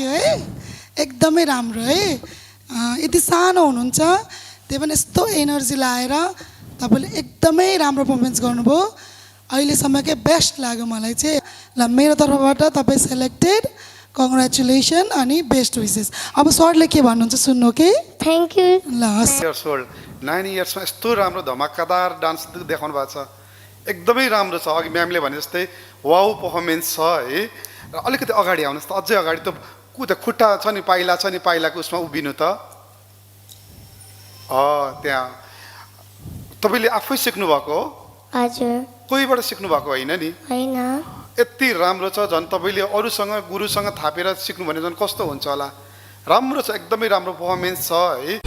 लाग्यो है एकदमै राम्रो है यति सानो हुनुहुन्छ त्यही पनि यस्तो एनर्जी लाएर तपाईँले एकदमै राम्रो पर्फर्मेन्स गर्नुभयो अहिलेसम्मकै बेस्ट लाग्यो मलाई चाहिँ ल मेरो तर्फबाट तपाईँ सेलेक्टेड कङ्ग्रेचुलेसन अनि बेस्ट विसेस अब सरले के भन्नुहुन्छ सुन्नु के थ्याङ्क यू ल हस् 9 इयर्समा यस्तो राम्रो धमाकादार डान्स देखाउनु भएको छ एकदमै राम्रो छ अघि म्यामले भने जस्तै वाउ पर्फर्मेन्स छ है र अलिकति अगाडि आउनुहोस् त अझै अगाडि त खुट्टा छ नि पाइलाको उसमा उभिनु त त्यहाँ तपाईँले आफै सिक्नु भएको हो हजुर कोहीबाट सिक्नु भएको होइन नि होइन यति राम्रो छ झन् तपाईँले अरूसँग गुरुसँग थापेर सिक्नु भने झन् कस्तो हुन्छ होला राम्रो छ एकदमै राम्रो पर्फर्मेन्स छ है